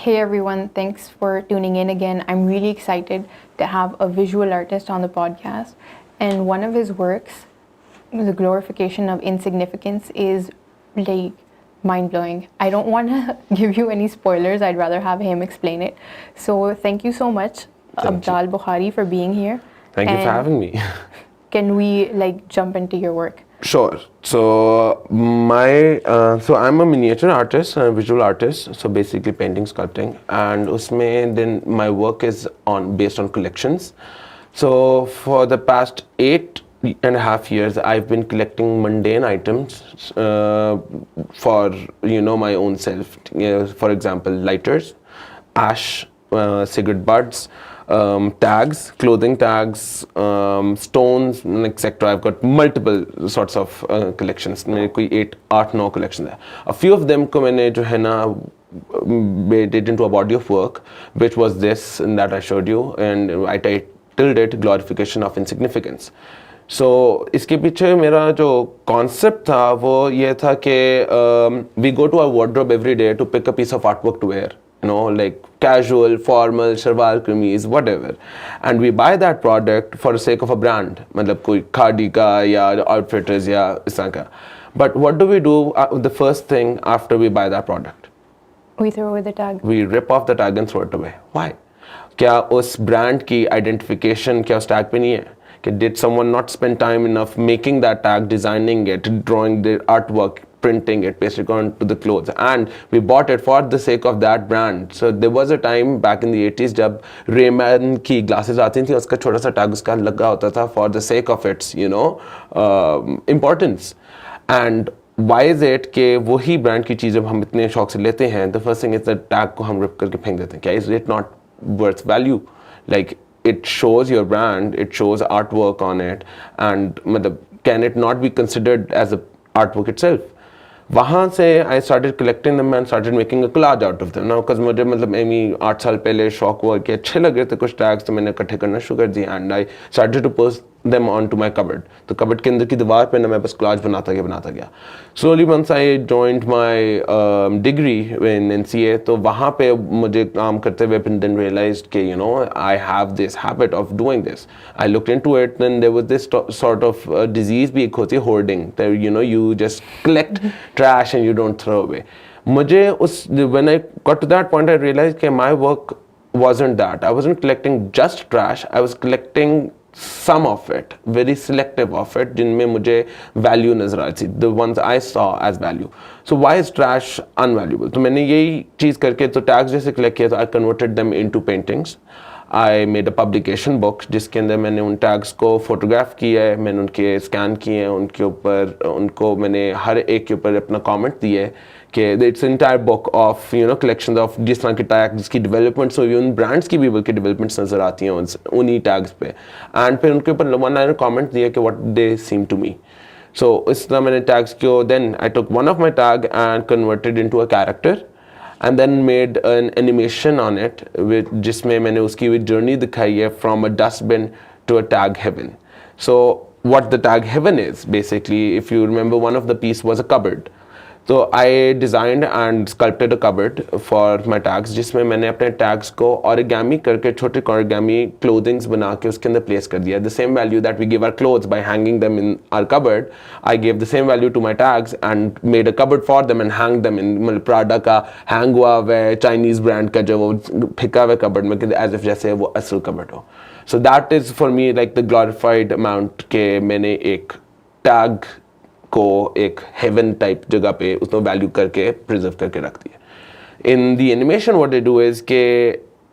Hey everyone, thanks for tuning in again. I'm really excited to have a visual artist on the podcast. And one of his works, The Glorification of Insignificance, is like mind blowing. I don't want to give you any spoilers, I'd rather have him explain it. So thank you so much, Abdaal Bukhari, for being here. Thank you for having me. Can we jump into your work? Sure. So I'm a miniature artist, a visual artist. So basically painting, sculpting, and usme then my work is based on collections. So for the past 8.5 years, I've been collecting mundane items for my own self. For example, lighters, ash, cigarette butts, tags, clothing tags, stones, etc. I've got multiple sorts of collections. मेरे कोई 8-9 collections है. A few of them को मैंने जो है ना made it into a body of work, which was this and that I showed you, and I titled it Glorification of Insignificance. So इसके पीछे मेरा जो concept था वो ये था कि we go to our wardrobe every day to pick a piece of artwork to wear. Like casual, formal, shalwar kameez, whatever, and we buy that product for the sake of a brand, मतलब कोई खादी का या outfitters या इस तरह का. But what do we do the first thing after we buy that product? We throw away the tag. We rip off the tag and throw it away. Why? क्या उस brand की identification क्या उस tag पे नहीं है? Did someone not spend time enough making that tag, designing it, drawing the artwork, printing it, pasting it onto the clothes, and we bought it for the sake of that brand. So there was a time back in the 80s जब Ray-Ban की glasses आती थी, उसका छोटा सा tag उसका लगा होता था for the sake of its importance. And why is it कि वही brand की चीज़ जब हम इतने शौक से लेते हैं, the first thing is the tag को हम rip करके फेंक देते हैं. क्या is it not worth value? Like it shows your brand, it shows artwork on it, and can it not be considered as a artwork itself? वहाँ से I started collecting them and started making a collage out of them. Now, because मुझे Amy 8 साल पहले शौक हुआ कि अच्छे लग रहे थे कुछ टैग्स, तो मैंने इकट्ठे करना शुरू कर दिया, and I started to post them onto my cupboard. तो cupboard के अंदर की दीवार पे ना मैं बस collage बनाता गया. Slowly once I joined my degree in NCA, तो वहाँ पे मुझे काम करते हुए then realized कि I have this habit of doing this. I looked into it, then there was this sort of disease भी एक होती है hoarding. There you just collect trash and you don't throw away. When I got to that point, I realized that my work wasn't that. I wasn't collecting just trash. I was collecting some of it, very selective of it, जिनमें मुझे value नजर आई थी, the ones I saw as value. So why is trash unvaluable? तो मैंने यही चीज़ करके तो tags जैसे collect किया, तो I converted them into paintings. I made a publication book जिसके अंदर मैंने उन tags को photograph किया है, मैंने उनके scan किए हैं, उनके ऊपर उनको मैंने हर एक के ऊपर अपना comment दिए है कि it's an entire book of collections of जिस तरह के tags की developments हुई, उन brands की भी बल्कि developments नजर आती हैं उन्हीं tags पे, and फिर उनके ऊपर one liner comment दिए कि what they seem to me. So इस तरह मैंने tags को then I took one of my tag and converted into a character. And then made an animation on it जिसमें मैंने उसकी journey दिखाई है from a dustbin to a tag heaven. So what the tag heaven is, basically, if you remember, one of the piece was a cupboard. So I designed and sculpted a cupboard for my tags जिसमें मैंने अपने tags को origami करके छोटे origami clothings बना के उसके अंदर place कर दिया. The same value that we give our clothes by hanging them in our cupboard, I gave the same value to my tags and made a cupboard for them and hanged them in Prada का hang हुआ हुआ Chinese brand का जो वो फिका हुआ cupboard में, as if जैसे वो असल cupboard हो. So that is for me like the glorified amount के मैंने एक tag को एक heaven type जगह पे उसको value करके preserve करके रख दिया. In the animation what they do is कि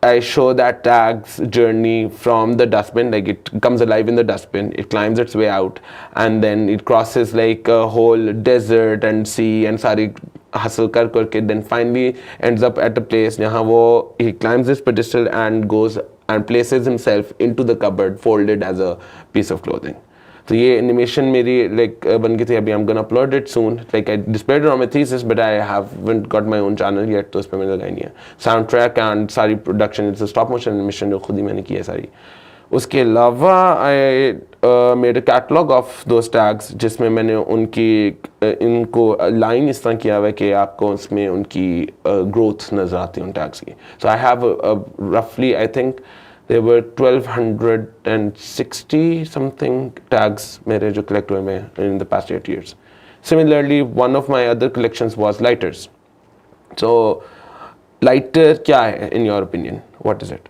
I show that tag's journey from the dustbin, like it comes alive in the dustbin, it climbs its way out, and then it crosses like a whole desert and sea and सारी hustle करके then finally ends up at a place जहाँ वो he climbs this pedestal and goes and places himself into the cupboard folded as a piece of clothing. तो ये animation मेरी like बन गई थी. अभी I'm gonna upload it soon. Like I displayed it on my thesis, but I haven't got my own channel yet, तो उस पर मैंने लगाई नहीं है. Soundtrack and सारी production, it's a stop motion animation जो खुद ही मैंने की है सारी. उसके अलावा I made a catalogue of those tags जिसमें मैंने इनको लाइन इस तरह किया हुआ है कि आपको उसमें उनकी ग्रोथ नज़र आती है उन टैग्स की. सो आई हैव रफली I think there were 1260 something tags मेरे जो collect हुए हैं in the past 8 years. Similarly, one of my other collections was lighters. So, lighter क्या है in your opinion? What is it?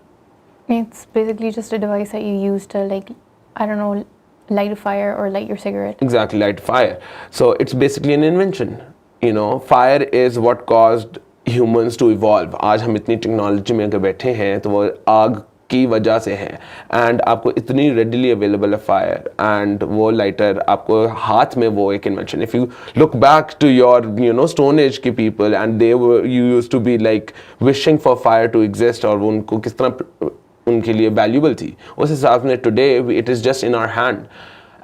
It's basically just a device that you use to, like, I don't know, light a fire or light your cigarette. Exactly, light fire. So it's basically an invention. You know, fire is what caused humans to evolve. आज हम इतनी technology में अगर बैठे हैं तो वो आग की वजह से है. एंड आपको इतनी रेडिली अवेलेबल है फायर एंड वो लाइटर आपको हाथ में वो एक invention. If you look back to your stone age की people and they you used to be like wishing for fire to exist और वो उनको किस तरह उनके लिए वैल्यूबल थी उस हिसाब से today it is just in our hand.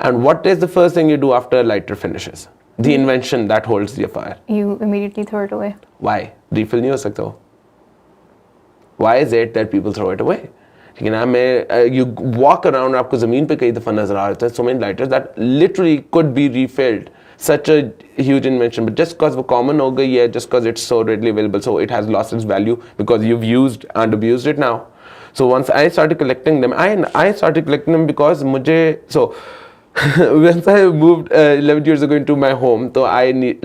And what is the first thing you do after lighter finishes? The invention that holds the fire. You immediately throw it away. Why? Refill नहीं हो सकता वो. Why is it that people throw it away? ठीक है ना. मैं you walk around आपको ज़मीन पे कई दफ़ा नजर आ रहे थे so many lighters that literally could be refilled. Such a huge invention, but just because वो common हो गई है, just because it's so readily available, so it has lost its value because you've used and abused it now. So once I started collecting them, I started collecting them because once I moved 11 years ago into my home, so I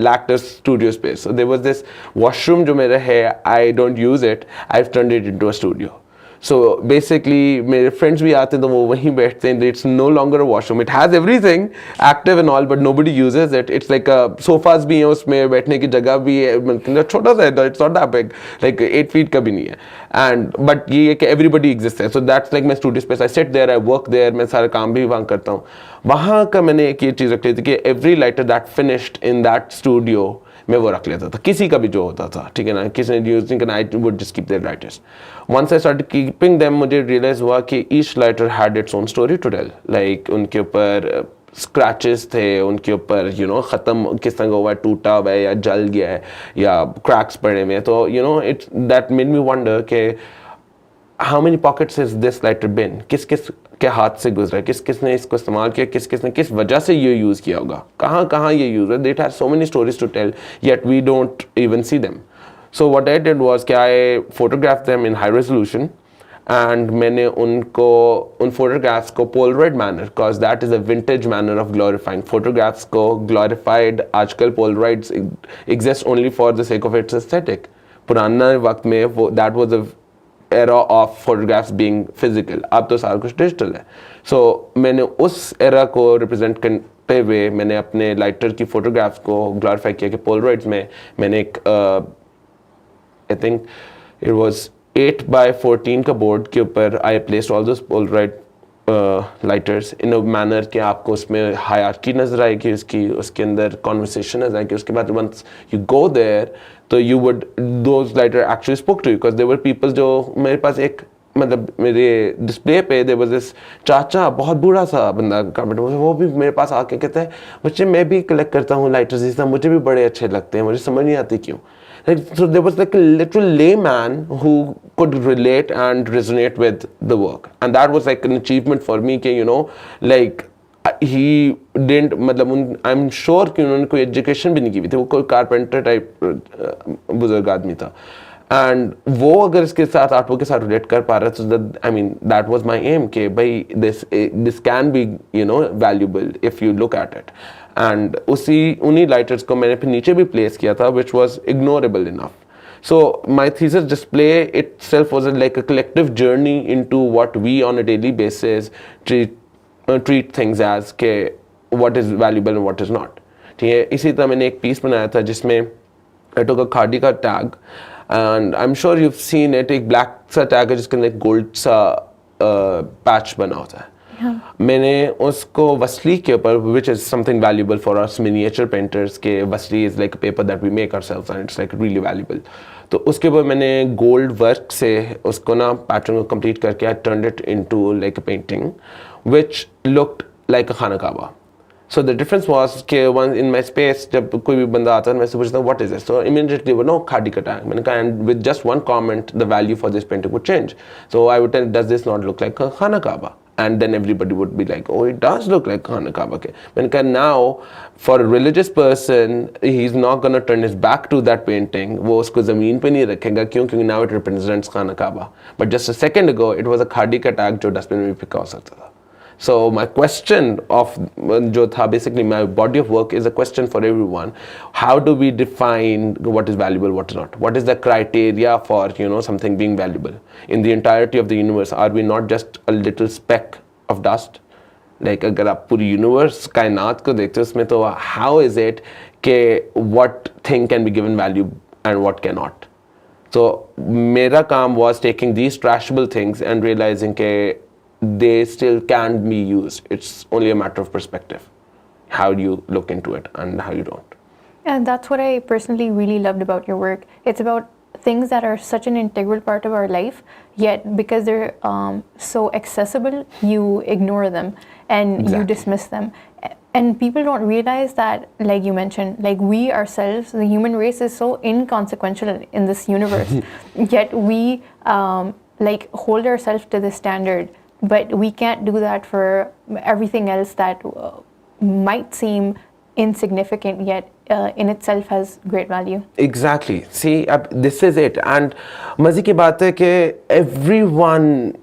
lacked a studio space. So there was this washroom जो मेरा है, I don't use it. I've turned it into a studio. So basically मेरे friends भी आते हैं तो वो वहीं बैठते हैं. It's no longer a washroom. It has everything active and all, but nobody uses it. It's like a sofas भी हैं उसमें, बैठने की जगह भी है, मतलब छोटा सा है. It's not that big, like 8 feet का भी नहीं है. And but ये है कि everybody exists there. So that's like my studio space. I sit there, I work there. मैं सारा काम भी वहाँ करता हूँ. वहाँ का मैंने एक ये चीज़ रख ली थी कि every lighter that finished in that studio मैं वो रख लेता था, किसी का भी जो होता था. ठीक है ना. किसी ने यूज नहीं करना, I would just keep their lighters. Once I started keeping them मुझे रियलाइज हुआ कि each lighter had its own story to tell. Like उनके ऊपर स्क्रैचेस थे, उनके ऊपर ख़त्म किस तरह का हुआ है, टूटा हुआ है या जल गया है या क्रैक्स पड़े हुए हैं. तो it's that made me wonder के how many pockets is this lighter bin. किस किस के हाथ से गुजरा, किस किस ने इसको इस्तेमाल किया, किस किस ने किस वजह से ये यूज़ किया होगा, कहाँ कहाँ ये यूज़ है. It has so many stories to tell yet we don't even see them. So what I did was कि I photograph them in high resolution and मैंने उन फोटोग्राफ्स को Polaroid manner, because that is a vintage manner of glorifying photographs को. Glorified आजकल Polaroids exist only for the sake of its aesthetic. पुराना वक्त में वो that was a era of photographs being physical. अब तो सारा कुछ डिजिटल है. So मैंने उस era को represent करते हुए मैंने अपने लाइटर की फोटोग्राफ्स को ग्लोरीफाई किया कि पोलराइड्स में मैंने एक I think it was 8x14 का बोर्ड के ऊपर I placed all those polaroid lighters in a manner कि आपको उसमें हायरार्की नजर आएगी, उसके अंदर कॉन्वर्सेशन नजर आएगी. उसके बाद once you go there तो you would those lighter actually spoke to you because there were people जो मेरे पास एक मतलब मेरे डिस्प्ले पे there was this चाचा, बहुत बूढ़ा सा बंदा कार्पेंटर, वो भी मेरे पास आके कहता है बच्चे मैं भी कलेक्ट करता हूँ लाइटर्स, इस तरह मुझे भी बड़े अच्छे लगते हैं, मुझे समझ नहीं आती क्यों. So there was like a literal layman who could relate and resonate with the work, and that was like an achievement for me. कि like he didn't मतलब I'm sure कि उन्होंने कोई education भी नहीं की थी, वो कोई carpenter type बुजुर्ग आदमी था. एंड वो अगर इसके साथ आर्टवर्क के साथ रिलेट कर पा रहा है तो I mean that was my aim कि भाई this can be valuable if you look at it. And उन्हीं लाइटर्स को मैंने फिर नीचे भी प्लेस किया था which was ignorable enough. So my thesis display itself was like a collective journey into what we on a daily basis treat things as के what is valuable and what is not. ठीक है. इसी तरह मैंने एक piece बनाया था जिसमें I took a खादी का tag and I'm sure you've seen it, एक ब्लैक सा टैग है जिसके अंदर एक गोल्ड सा पैच बना होता है. मैंने उसको वसली के ऊपर which is something valuable for us miniature painters के वसली is like a paper that we make ourselves and it's like really valuable. तो उसके ऊपर मैंने गोल्ड वर्क से उसको ना पैटर्न को कंप्लीट करके I turned it into like a painting which looked like a खाना काबा. So the difference was कि one in my space जब कोई भी बंदा आता है मैं से पूछता हूँ what is this, so immediately वो no खादी का टैग. मैंने कहा and with just one comment the value for this painting would change. So I would tell does this not look like a खाना काबा. and then everybody would be like, oh, it does look like Khana Kaaba ke. मैंने कहा now for a religious person he's not gonna turn his back to that painting, वो उसको ज़मीन पे नहीं रखेगा, क्योंकि now it represents Khana Kaaba. But just a second ago it was a खाड़ी का tag जो डस्टबिन में भी फेंका हो सकता था. So my question of जो था basically my body of work is a question for everyone. How do we define what is valuable, what is not? What is the criteria for something being valuable in the entirety of the universe? Are we not just a little speck of dust? Like अगर आप पूरी universe कायनात को देखते हो उसमें तो how is it कि what thing can be given value and what cannot? So मेरा काम was taking these trashable things and realizing कि they still can be used. It's only a matter of perspective, how you look into it and how you don't. And that's what I personally really loved about your work. It's about things that are such an integral part of our life, yet because they're so accessible, you ignore them and Exactly. you dismiss them. And people don't realize that, like you mentioned, like we ourselves, the human race is so inconsequential in this universe, yet we like hold ourselves to this standard. But we can't do that for everything else that might seem insignificant, yet in itself has great value. Exactly. See, this is it. And मज़े की बात है कि everyone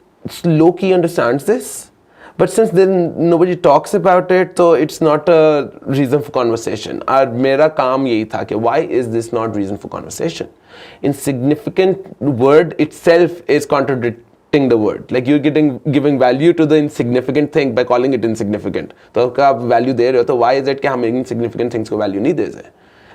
low-key understands this, but since then nobody talks about it, so it's not a reason for conversation. और मेरा काम यही था कि why is this not reason for conversation? Insignificant word itself is contradicting the word. Like you're giving value to the insignificant thing by calling it insignificant. तो आप value दे रहे हो तो why is it कि हम insignificant things को value नहीं दे रहे?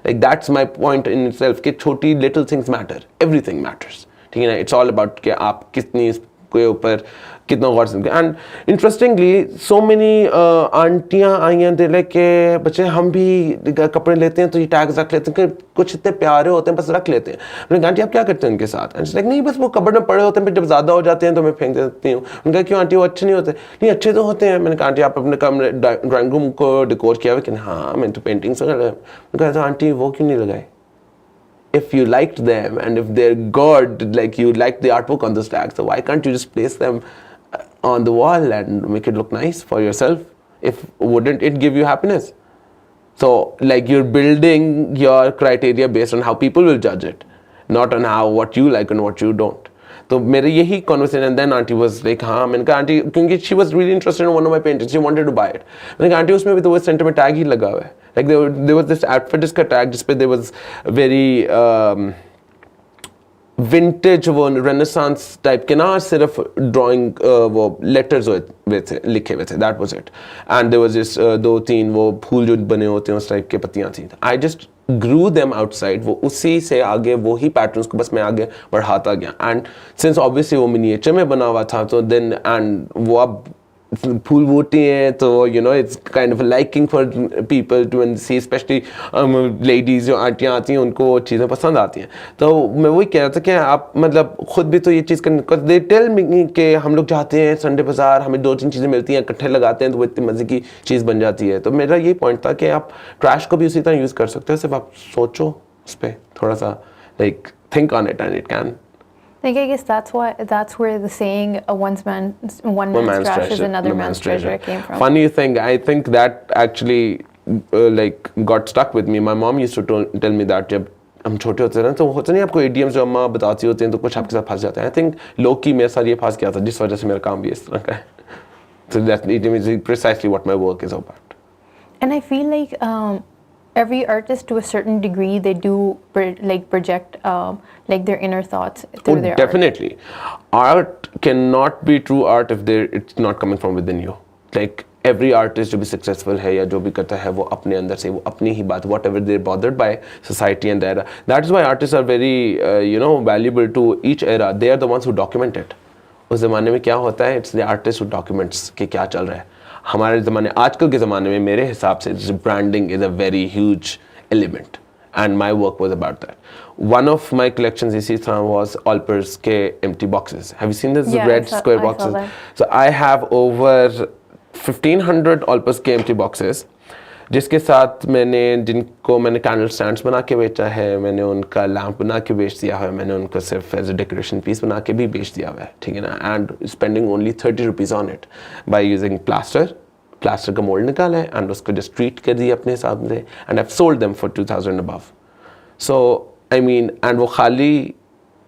Like that's my point in itself कि छोटी little things matter. Everything matters. ठीक है ना? It's all about कि आप कितनी इसके ऊपर कितना गौर से. And interestingly, so many आंटियाँ आई हैं दिले के बच्चे हम भी कपड़े लेते हैं तो ये टैग्स रख लेते हैं कि कुछ इतने प्यारे होते हैं बस रख लेते हैं. मैंने कहा आंटी आप क्या करते हैं उनके साथ? एंड लाइक नहीं बस वो कपड़े में पड़े होते हैं, फिर जब ज़्यादा हो जाते हैं तो मैं फेंक देती हूँ. उनका क्यों आंटी वो अच्छे नहीं होते? नहीं अच्छे तो होते हैं. मैंने कहा आंटी आप अपने कमरे ड्राइंग रूम को डेकोर किया हुआ कि हाँ मैंने तो पेंटिंग्स वगैरह. मैंने कहा तो आंटी वो क्यों नहीं लगाए? If you liked them and if they're good, like you like the artwork on those tags, so why can't you just place them on the wall and make it look nice for yourself? If wouldn't it give you happiness? So like you're building your criteria based on how people will judge it, not on how what you like and what you don't. तो मेरे यही conversation, and then auntie was like हाँ. मैंने कहा aunty क्योंकि she was really interested in one of my paintings, she wanted to buy it. मैंने कहा aunty उसमें भी तो वो सेंटर में टैग ही लगा हुआ है. Like there was this outfit जिसका टैग जिस पे there was very vintage वो Renaissance type के ना सिर्फ drawing वो letters हुए थे लिखे हुए थे. That was it. And there was this 2-3 वो फूल जो बने होते हैं उस टाइप के पत्तियाँ थी. I just grew them outside. वो उसी से आगे वो ही patterns को बस मैं आगे बढ़ाता गया. And since obviously वो miniature में बना हुआ था तो then and वो अब फूल बूटी हैं तो it's kind of a liking for people to see, especially ladies जो आंटियाँ आती हैं उनको वो चीज़ें पसंद आती हैं. तो मैं वही कह रहा था कि आप मतलब खुद भी तो ये चीज़ करने because they tell me कि हम लोग जाते हैं संडे बाजार, हमें 2-3 चीज़ें मिलती हैं, इकट्ठे लगाते हैं तो वो इतनी मज़े की चीज़ बन जाती है. तो मेरा ये पॉइंट था कि आप ट्रैश को भी उसी तरह यूज़ कर सकते हो, सिर्फ आप सोचो उस पर थोड़ा सा, like think on it and it can. I guess that's where the saying one man's trash is another man's treasure came from. Funny thing, I think that actually like got stuck with me. My mom used to tell me that जब हम छोटे होते हैं तो होता नहीं आपको idioms जो अम्मा बताती होती हैं तो कुछ आपके साथ फंस जाते हैं. I think low-key मेरे साथ ये फंस गया था जिस वजह से मेरा काम भी इस तरह का है. So that idiom is precisely what my work is about. And I feel like every artist to a certain degree they do project like their inner thoughts through their definitely. Art cannot be true art if it's not coming from within you. Like every artist जो भी successful है या जो भी करता है वो अपने अंदर से वो अपनी ही बात, whatever they're bothered by society and the era. That is why artists are very valuable to each era. They are the ones who document it. उस ज़माने में क्या होता है? It's the artist who documents कि क्या चल रहा है. हमारे ज़माने आजकल के ज़माने में मेरे हिसाब से branding is a very huge element and my work was about that. One of my collections इसी तरह was Alper's के empty boxes. Have you seen these red square boxes? So I have over 1,500 Alper's के empty boxes. जिसके साथ जिनको मैंने candle stands बना के बेचा है, मैंने उनका लैंप बना के बेच दिया है, मैंने उनको सिर्फ एज अ डेकोरेशन पीस बना के भी बेच दिया हुआ है, ठीक है ना, and spending only 30 rupees on it by using plaster का मोल्ड निकाला है एंड उसको जस्ट ट्रीट कर दिया अपने हिसाब से, and I sold them for 2000 above. So I mean, and वो खाली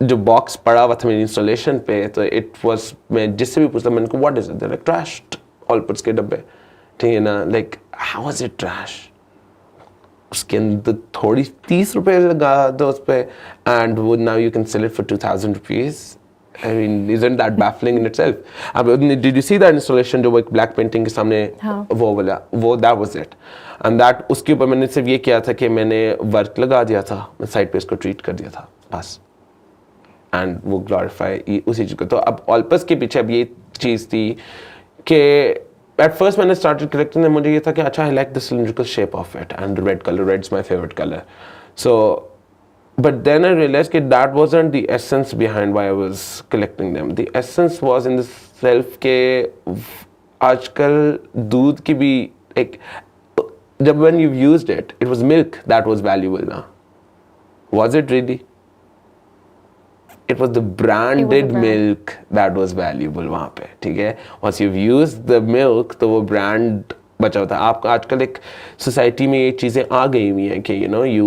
जो बॉक्स पड़ा हुआ था मेरी इंस्टॉलेशन पे, तो इट वाज, मैं जिससे भी पूछता मैंने को what is it, like trashed Olpers के डब्बे, ठीक है ना, like how was it trash, उसके अंदर थोड़ी 30 रुपए लगा दो उस पर, एंड वो now you can sell it for 2000 rupees. I mean, isn't that baffling in itself? Did you see that installation जो वो एक black painting के सामने वो वाला, वो that was it, and that उसके ऊपर मैंने सिर्फ ये किया था कि मैंने वर्क लगा दिया था, मैं साइड पे इसको ट्रीट कर दिया था बस, एंड वो ग्लोरीफाई उसी चीज़ को. तो अब ऑल्पस के पीछे अब ये चीज़ थी कि एट फर्स्ट मैंने स्टार्टेड कलेक्टिंग, मुझे ये था कि अच्छा I like the cylindrical shape of it and red colour, red's my favourite colour. So but then I realized that that wasn't the essence behind why I was collecting them. The essence was in the self के आजकल दूध की भी एक, जब when you've used it, it was milk that was valuable now. Was it really? It was the branded milk that was valuable वहाँ पे, ठीक है. Once you've used the milk, तो वो brand बचा होता है. आपका आजकल एक सोसाइटी में ये चीज़ें आ गई हुई हैं कि you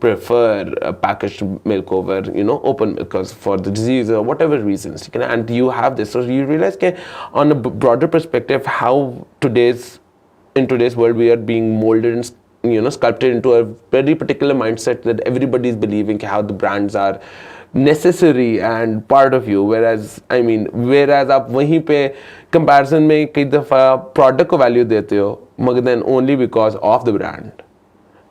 prefer packaged milk over open milk for the disease और वट एवर रीजंस, ठीक है ना, and you have this, so you realise के on a broader perspective how in today's world we are being molded and sculpted into a very particular mindset that everybody is believing how the brands are necessary and part of you, whereas आप वहीं पे comparison में कई दफ़ा product को value देते हो मगर then only because of the brand.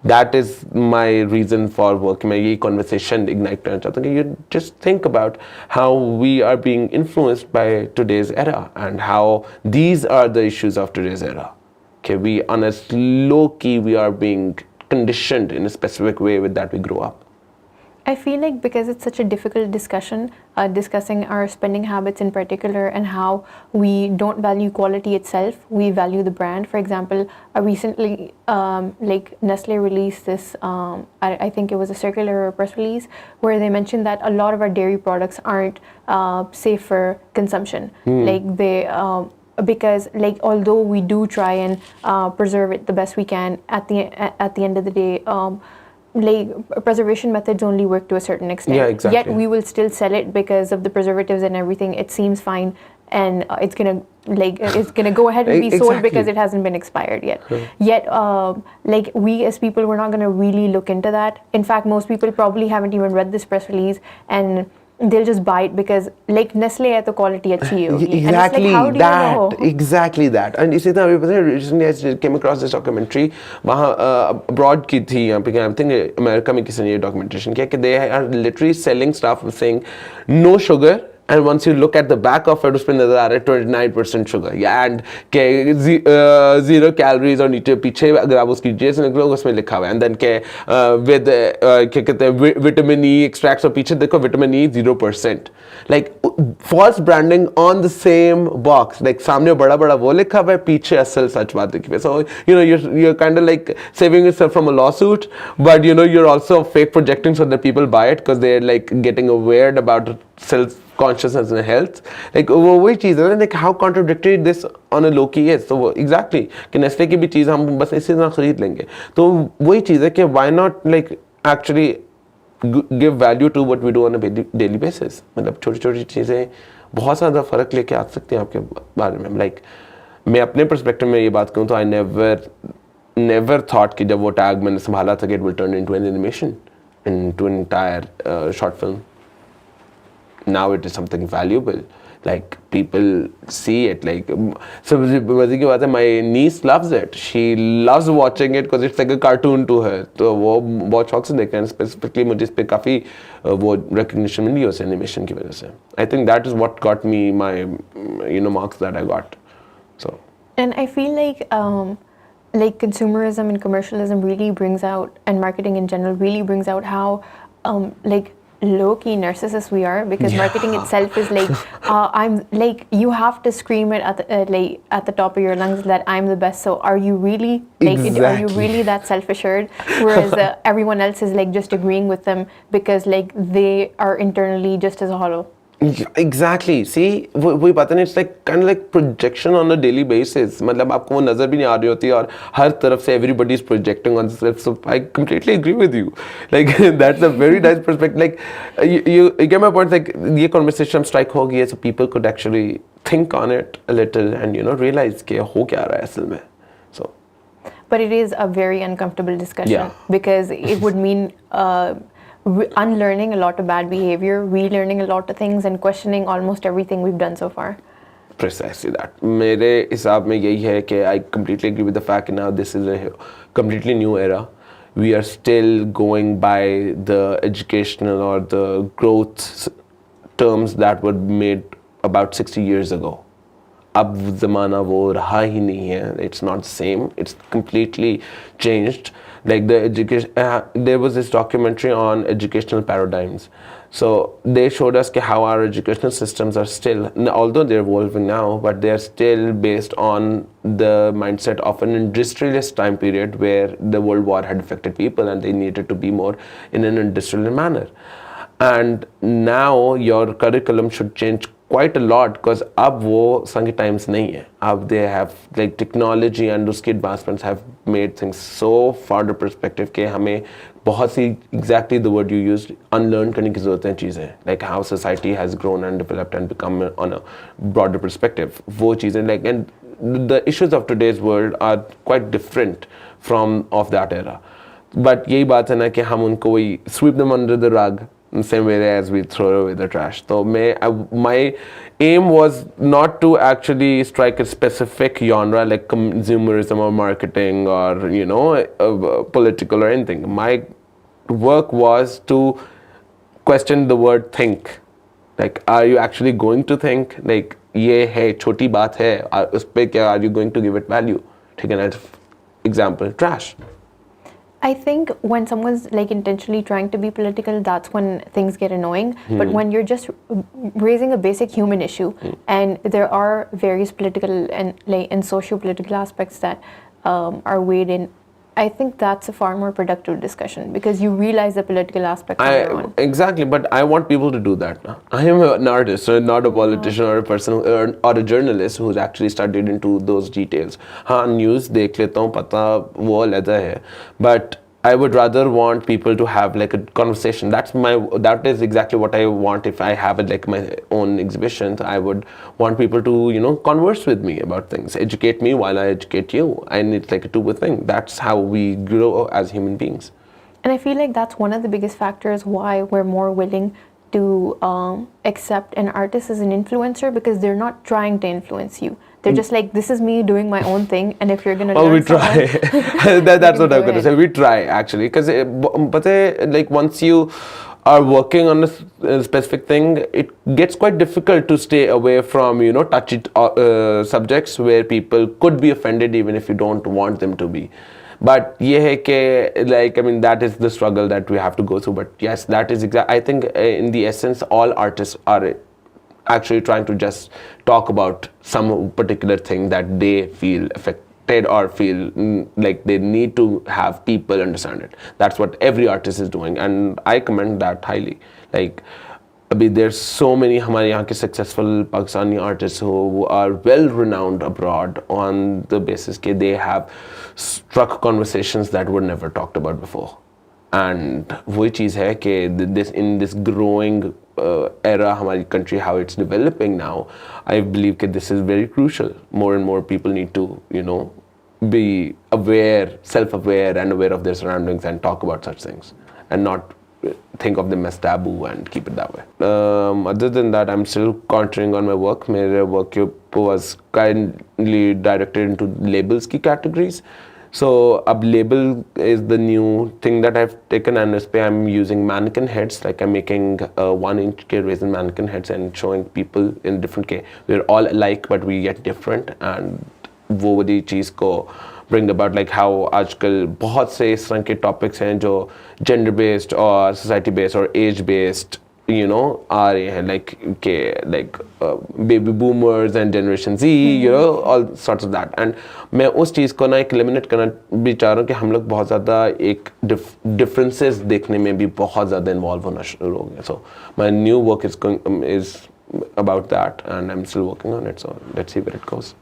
That is my reason for work. मैं यही conversation ignite करना चाहता हूँ कि you just think about how we are being influenced by today's era and how these are the issues of today's era. Okay, we on a low key we are being conditioned in a specific way with that we grow up. I feel like because it's such a difficult discussion, discussing our spending habits in particular and how we don't value quality itself, we value the brand. For example, recently, like Nestle released this, I think it was a circular or press release where they mentioned that a lot of our dairy products aren't safe for consumption. Like they, because like although we do try and preserve it the best we can, at the end of the day, like preservation methods only work to a certain extent. Yeah, exactly. Yet we will still sell it because of the preservatives and everything. It seems fine, and it's gonna go ahead and be sold because it hasn't been expired yet. Yet, like we as people, we're not gonna really look into that. In fact, most people probably haven't even read this press release, and they'll just buy it because like Nestle है तो quality अच्छी होगी. Exactly, and it's like, how do that, you know? exactly that. And इसी तरह अभी पता है recently I came across this documentary, वहाँ abroad की थी, यहाँ पे I think अमेरिका में किसी ने ये documentation किया कि they are literally selling stuff saying no sugar, and once you look at the back of it उसपे नजर आ रहा है 29% sugar, and के 0 calories और नीचे पीछे अगर आप उसकी डिटेल्स निकलोगे उसमें लिखा हुआ है, and then के with क्या कहते हैं vitamin E extracts और पीछे देखो vitamin E 0%, like false branding on the same box, like सामने बड़ा बड़ा वो लिखा हुआ है, पीछे असल सच बात लिखी हुई है. So you're kind of like saving yourself from a lawsuit, but you're also fake projecting so that people buy it because they're like getting aware about self consciousness and health. Like वही चीज़ है ना, like how contradictory this on a low key is. So exactly कि Nestle की भी चीज़ हम बस इसी तरह खरीद लेंगे, तो वही चीज़ है कि why not like actually give value to what we do on a daily basis. मतलब छोटी छोटी चीज़ें बहुत ज़्यादा फ़र्क लेके आ सकती हैं आपके बारे में. Like मैं अपने पर्सपेक्टिव में ये बात कहूँ तो I never thought कि जब वो टैग मैंने संभाला था कि it will turn into an animation, into an entire short film. Now it is something valuable, like people see it, like so मजे की बात है, my niece loves it, she loves watching it because it's like a cartoon to her, तो वो बहुत शौक से देखते हैं. Specifically मुझे इस पे काफ़ी वो recognition मिली उस animation की वजह से. I think that is what got me my marks that I got. So and I feel like consumerism and commercialism really brings out, and marketing in general really brings out how like low-key narcissists we are, because marketing itself is like, I'm like, you have to scream it at the top of your lungs that I'm the best. So are you really like, are you Exactly. really that self-assured? Whereas everyone else is like just agreeing with them because like they are internally just as hollow. Exactly. See, वही बात है ना, it's like kind of like projection on a daily basis. मतलब आपको वो नजर भी नहीं आ रही होती और हर तरफ से everybody is projecting on themselves. So I completely agree with you. Like that's a very nice perspective. Like you get my point. Like ये conversation strike हो गई है, so people could actually think on it a little and realize कि हो क्या रहा है असल में. So. But it is a very uncomfortable discussion, Yeah. because it would mean unlearning a lot of bad behavior, relearning a lot of things, and questioning almost everything we've done so far. Precisely that. मेरे हिसाब में यही है कि I completely agree with the fact now this is a completely new era. We are still going by the educational or the growth terms that were made about 60 years ago. अब ज़माना वो रहा ही नहीं है. It's not the same. It's completely changed. Like the education, there was this documentary on educational paradigms. So they showed us how our educational systems are still, although they're evolving now, but they're still based on the mindset of an industrialist time period where the World War had affected people and they needed to be more in an industrial manner. And now your curriculum should change quite a lot because अब वो संगे times नहीं है. अब they have like technology and उसके advancements have made things so farther perspective कि हमें बहुत सी exactly the word you used unlearn करने की ज़रूरत है चीज़ें. Like how society has grown and developed and become on a broader perspective. वो चीज़ें like and the issues of today's world are quite different from of that era. But यही बात है ना कि हम उनको वही sweep them under the rug. Same way as we throw away the trash. So my aim was not to actually strike a specific genre like consumerism or marketing or political or anything. My work was to question the word think. Like, are you actually going to think? Like, ये है छोटी बात है, उस पे क्या are you going to give it value? ठीक है ना? Example, trash. I think when someone's like intentionally trying to be political, that's when things get annoying. But when you're just raising a basic human issue, and there are various political and socio-political aspects that are weighed in, I think that's a far more productive discussion because you realize the political aspect of your own. Exactly, but I want people to do that. No? I am an artist, so not a politician or a person or a journalist who's actually studied into those details. हाँ, news देख लेता हूँ, पता वो अलग है, but I would rather want people to have like a conversation. That is exactly what I want. If I have like my own exhibition, I would want people to converse with me about things, educate me while I educate you, and it's like a two-way thing. That's how we grow as human beings. And I feel like that's one of the biggest factors why we're more willing to accept an artist as an influencer, because they're not trying to influence you. They're just like, this is me doing my own thing, and if you're gonna learn we try. That's what I'm gonna say. We try actually, because like once you are working on a specific thing, it gets quite difficult to stay away from touchy subjects where people could be offended even if you don't want them to be. But ये है कि like I mean that is the struggle that we have to go through. But yes, that is exactly. I think in the essence, all artists are actually trying to just talk about some particular thing that they feel affected or feel like they need to have people understand it. That's what every artist is doing, and I commend that highly. Like, there's so many हमारे यहाँ के successful Pakistani artists who are well renowned abroad on the basis that they have struck conversations that were never talked about before. And वही चीज़ है कि in this growing era हमारी country, how it's developing now, I believe that this is very crucial. More and more people need to be aware, self-aware and aware of their surroundings and talk about such things and not think of them as taboo and keep it that way. Other than that, I'm still concentrating on my work. My work was kindly directed into labels की categories. So a label is the new thing that I've taken, and I'm using mannequin heads. Like I'm making 1-inch resin mannequin heads and showing people in different we're all alike but we get different, and वो वाली चीज़ को bring about like how आजकल बहुत से इस तरह के topics हैं जो gender based और society based और age based you know आ रहे हैं like baby boomers and generation Z you know all sorts of that and मैं उस चीज़ को ना एक eliminate करना भी चाह रहा हूँ कि हम लोग बहुत ज़्यादा एक differences देखने में भी बहुत ज़्यादा involve होना शुरू हो गए so my new work is about that and I'm still working on it so let's see where it goes.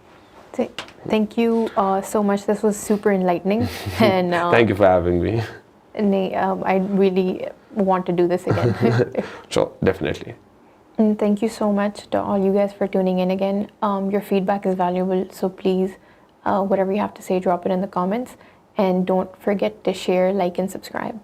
Thank you so much. This was super enlightening and thank you for having me. I really want to do this again. Sure, definitely. And thank you so much to all you guys for tuning in again. Your feedback is valuable, so please, whatever you have to say, drop it in the comments. And don't forget to share, like, and subscribe.